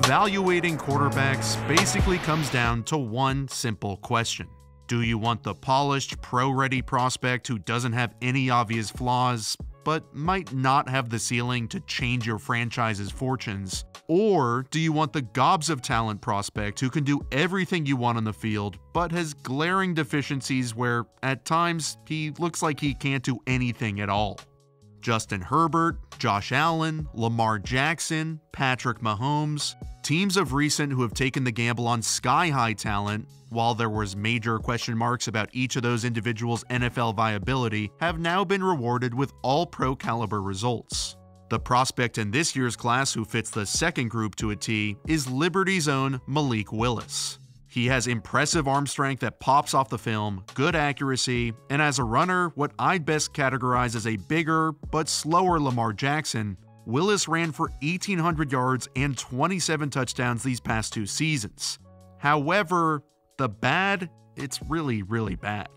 Evaluating quarterbacks basically comes down to one simple question. Do you want the polished, pro-ready prospect who doesn't have any obvious flaws, but might not have the ceiling to change your franchise's fortunes? Or do you want the gobs of talent prospect who can do everything you want on the field, but has glaring deficiencies where, at times, he looks like he can't do anything at all? Justin Herbert, Josh Allen, Lamar Jackson, Patrick Mahomes, teams of recent who have taken the gamble on sky-high talent, while there was major question marks about each of those individuals' NFL viability, have now been rewarded with all-pro caliber results. The prospect in this year's class who fits the second group to a T is Liberty's own Malik Willis. He has impressive arm strength that pops off the film, good accuracy, and as a runner, what I'd best categorize as a bigger but slower Lamar Jackson. Willis ran for 1,800 yards and 27 touchdowns these past 2 seasons. However, the bad, it's really bad.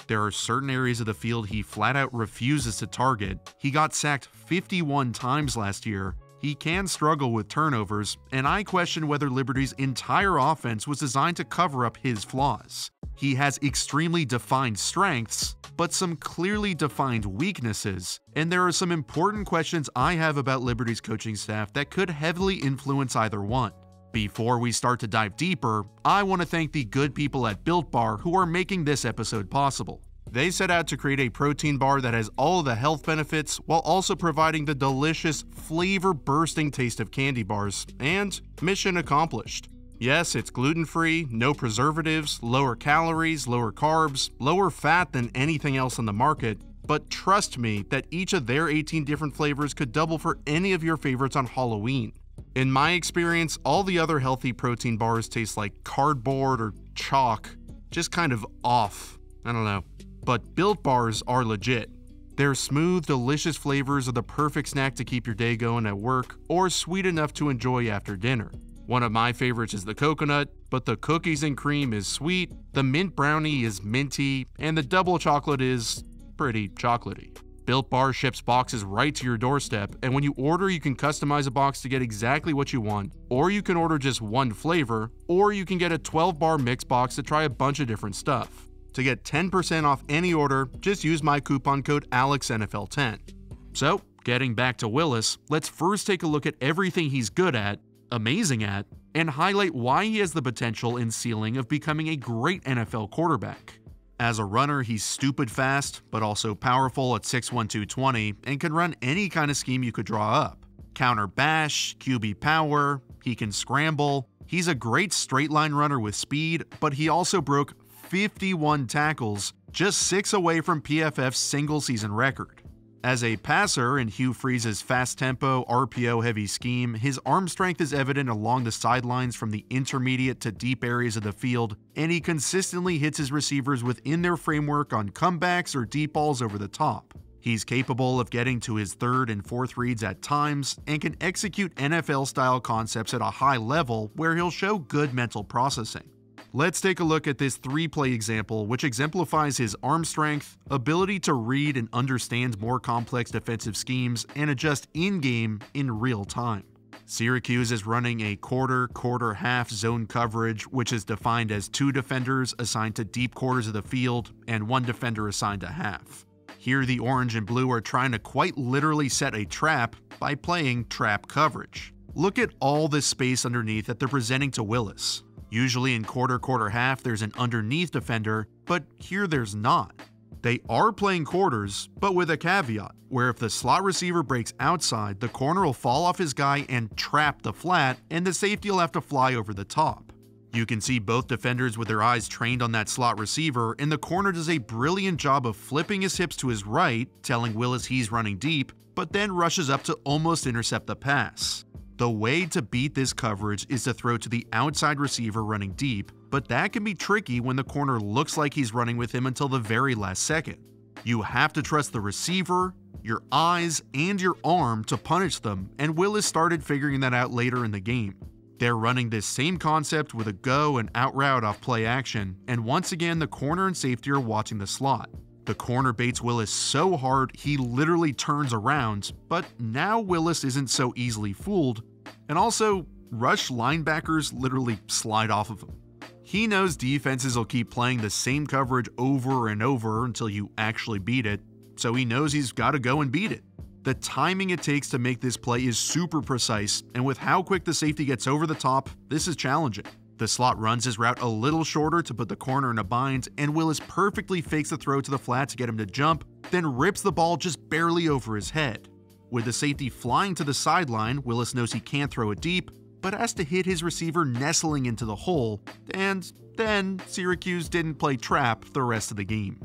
There are certain areas of the field he flat out refuses to target. He got sacked 51 times last year. He can struggle with turnovers, and I question whether Liberty's entire offense was designed to cover up his flaws. He has extremely defined strengths, but some clearly defined weaknesses, and there are some important questions I have about Liberty's coaching staff that could heavily influence either one. Before we start to dive deeper, I want to thank the good people at Built Bar who are making this episode possible. They set out to create a protein bar that has all of the health benefits while also providing the delicious, flavor-bursting taste of candy bars, and mission accomplished. Yes, it's gluten-free, no preservatives, lower calories, lower carbs, lower fat than anything else on the market, but trust me that each of their 18 different flavors could double for any of your favorites on Halloween. In my experience, all the other healthy protein bars taste like cardboard or chalk, just kind of off. I don't know. But Built Bars are legit. Their smooth, delicious flavors are the perfect snack to keep your day going at work, or sweet enough to enjoy after dinner. One of my favorites is the coconut, but the cookies and cream is sweet, the mint brownie is minty, and the double chocolate is pretty chocolatey. Built Bar ships boxes right to your doorstep, and when you order, you can customize a box to get exactly what you want, or you can order just one flavor, or you can get a 12-bar mix box to try a bunch of different stuff. To get 10% off any order, just use my coupon code ALEXNFL10. So, getting back to Willis, let's first take a look at everything he's good at, amazing at, and highlight why he has the potential and ceiling of becoming a great NFL quarterback. As a runner, he's stupid fast, but also powerful at 6'1", 220, and can run any kind of scheme you could draw up. Counter bash, QB power, he can scramble. He's a great straight line runner with speed, but he also broke 51 tackles, just 6 away from PFF's single-season record. As a passer in Hugh Freeze's fast-tempo, RPO-heavy scheme, his arm strength is evident along the sidelines from the intermediate to deep areas of the field, and he consistently hits his receivers within their framework on comebacks or deep balls over the top. He's capable of getting to his third and fourth reads at times, and can execute NFL-style concepts at a high level where he'll show good mental processing. Let's take a look at this 3-play example, which exemplifies his arm strength, ability to read and understand more complex defensive schemes, and adjust in-game in real time. Syracuse is running a quarter-half zone coverage, which is defined as 2 defenders assigned to deep quarters of the field and 1 defender assigned to half. Here the orange and blue are trying to quite literally set a trap by playing trap coverage. Look at all this space underneath that they're presenting to Willis. Usually in quarter-half there's an underneath defender, but here there's not. They are playing quarters, but with a caveat, where if the slot receiver breaks outside, the corner will fall off his guy and trap the flat, and the safety will have to fly over the top. You can see both defenders with their eyes trained on that slot receiver, and the corner does a brilliant job of flipping his hips to his right, telling Willis he's running deep, but then rushes up to almost intercept the pass. The way to beat this coverage is to throw to the outside receiver running deep, but that can be tricky when the corner looks like he's running with him until the very last second. You have to trust the receiver, your eyes, and your arm to punish them, and Willis started figuring that out later in the game. They're running this same concept with a go and out route off play action, and once again the corner and safety are watching the slot. The corner baits Willis so hard he literally turns around, but now Willis isn't so easily fooled, and also, rush linebackers literally slide off of him. He knows defenses will keep playing the same coverage over and over until you actually beat it, so he knows he's got to go and beat it. The timing it takes to make this play is super precise, and with how quick the safety gets over the top, this is challenging. The slot runs his route a little shorter to put the corner in a bind, and Willis perfectly fakes the throw to the flat to get him to jump, then rips the ball just barely over his head. With the safety flying to the sideline, Willis knows he can't throw it deep, but has to hit his receiver nestling into the hole, and then Syracuse didn't play trap the rest of the game.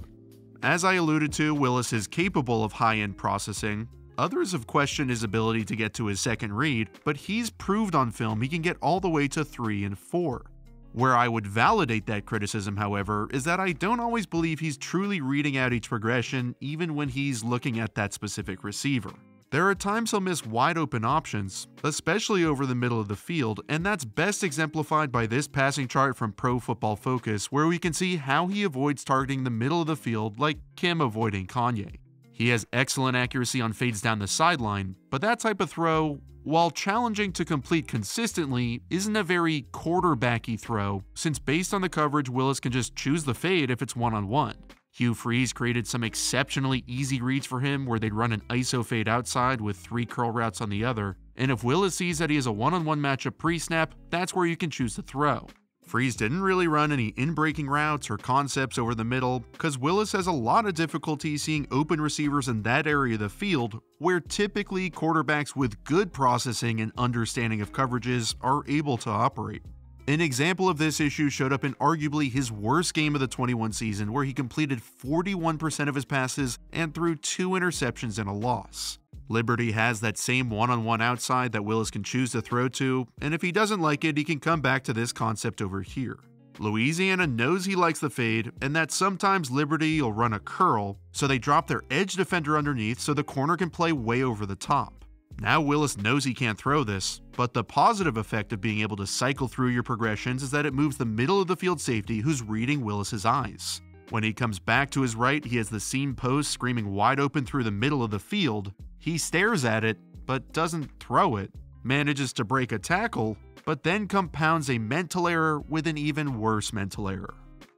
As I alluded to, Willis is capable of high-end processing. Others have questioned his ability to get to his second read, but he's proved on film he can get all the way to 3 and 4. Where I would validate that criticism, however, is that I don't always believe he's truly reading out each progression even when he's looking at that specific receiver. There are times he'll miss wide open options, especially over the middle of the field, and that's best exemplified by this passing chart from Pro Football Focus, where we can see how he avoids targeting the middle of the field like Kim avoiding Kanye. He has excellent accuracy on fades down the sideline, but that type of throw, while challenging to complete consistently, isn't a very quarterbacky throw, since based on the coverage, Willis can just choose the fade if it's one-on-one. Hugh Freeze created some exceptionally easy reads for him where they'd run an ISO fade outside with 3 curl routes on the other, and if Willis sees that he has a one-on-one matchup pre-snap, that's where you can choose to throw. Freeze didn't really run any in-breaking routes or concepts over the middle, because Willis has a lot of difficulty seeing open receivers in that area of the field, where typically quarterbacks with good processing and understanding of coverages are able to operate. An example of this issue showed up in arguably his worst game of the 21 season, where he completed 41% of his passes and threw 2 interceptions in a loss. Liberty has that same one-on-one outside that Willis can choose to throw to, and if he doesn't like it, he can come back to this concept over here. Louisiana knows he likes the fade, and that sometimes Liberty will run a curl, so they drop their edge defender underneath so the corner can play way over the top. Now Willis knows he can't throw this, but the positive effect of being able to cycle through your progressions is that it moves the middle of the field safety who's reading Willis's eyes. When he comes back to his right, he has the seam post screaming wide open through the middle of the field. He stares at it, but doesn't throw it, manages to break a tackle, but then compounds a mental error with an even worse mental error.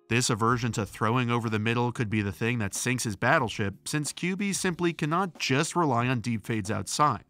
This aversion to throwing over the middle could be the thing that sinks his battleship, since QBs simply cannot just rely on deep fades outside.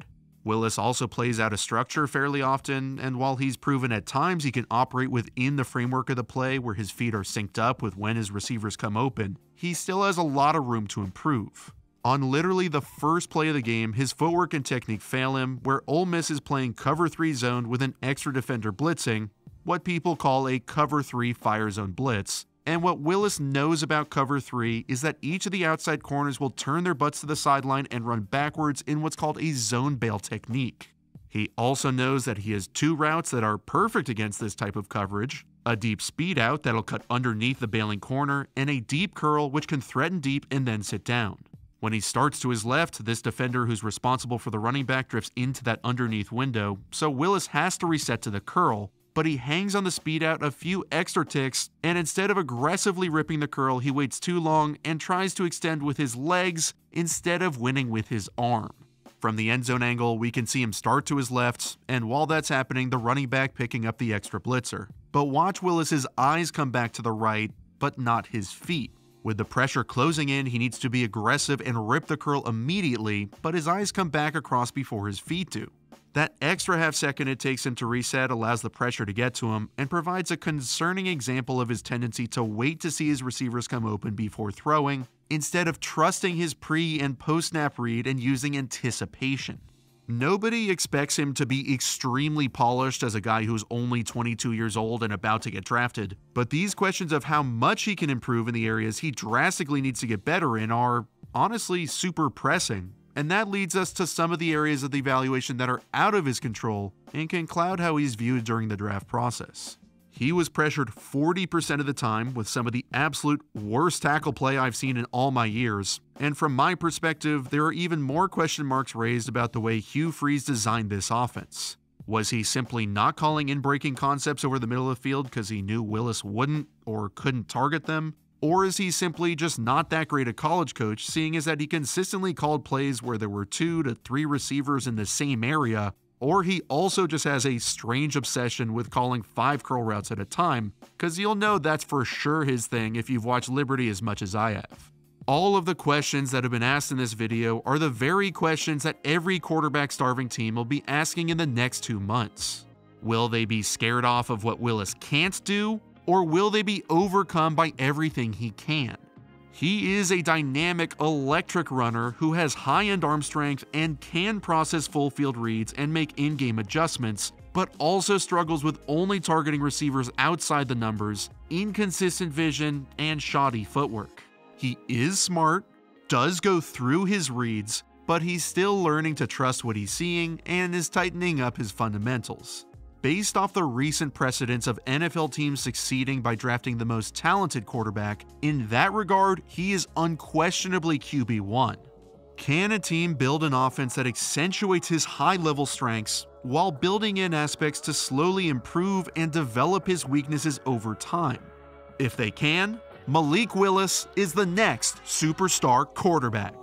Willis also plays out of structure fairly often, and while he's proven at times he can operate within the framework of the play where his feet are synced up with when his receivers come open, he still has a lot of room to improve. On literally the first play of the game, his footwork and technique fail him, where Ole Miss is playing cover 3 zone with an extra defender blitzing, what people call a cover 3 fire zone blitz. And what Willis knows about cover 3 is that each of the outside corners will turn their butts to the sideline and run backwards in what's called a zone bail technique. He also knows that he has 2 routes that are perfect against this type of coverage, a deep speed out that'll cut underneath the bailing corner, and a deep curl which can threaten deep and then sit down. When he starts to his left, this defender who's responsible for the running back drifts into that underneath window, so Willis has to reset to the curl, but he hangs on the speed out a few extra ticks, and instead of aggressively ripping the curl, he waits too long and tries to extend with his legs instead of winning with his arm. From the end zone angle, we can see him start to his left, and while that's happening, the running back picking up the extra blitzer. But watch Willis's eyes come back to the right, but not his feet. With the pressure closing in, he needs to be aggressive and rip the curl immediately, but his eyes come back across before his feet do. That extra half second it takes him to reset allows the pressure to get to him and provides a concerning example of his tendency to wait to see his receivers come open before throwing, instead of trusting his pre- and post-snap read and using anticipation. Nobody expects him to be extremely polished as a guy who's only 22 years old and about to get drafted, but these questions of how much he can improve in the areas he drastically needs to get better in are, honestly, super pressing. And that leads us to some of the areas of the evaluation that are out of his control and can cloud how he's viewed during the draft process. He was pressured 40% of the time with some of the absolute worst tackle play I've seen in all my years, and from my perspective, there are even more question marks raised about the way Hugh Freeze designed this offense. Was he simply not calling in-breaking concepts over the middle of the field because he knew Willis wouldn't or couldn't target them? Or is he simply just not that great a college coach, seeing as that he consistently called plays where there were 2 to 3 receivers in the same area, Or he also just has a strange obsession with calling 5 curl routes at a time, cause you'll know that's for sure his thing if you've watched Liberty as much as I have. All of the questions that have been asked in this video are the very questions that every quarterback starving team will be asking in the next 2 months. Will they be scared off of what Willis can't do, or will they be overcome by everything he can? He is a dynamic, electric runner who has high-end arm strength and can process full field reads and make in-game adjustments, but also struggles with only targeting receivers outside the numbers, inconsistent vision, and shoddy footwork. He is smart, does go through his reads, but he's still learning to trust what he's seeing and is tightening up his fundamentals. Based off the recent precedents of NFL teams succeeding by drafting the most talented quarterback, in that regard, he is unquestionably QB1. Can a team build an offense that accentuates his high-level strengths while building in aspects to slowly improve and develop his weaknesses over time? If they can, Malik Willis is the next superstar quarterback.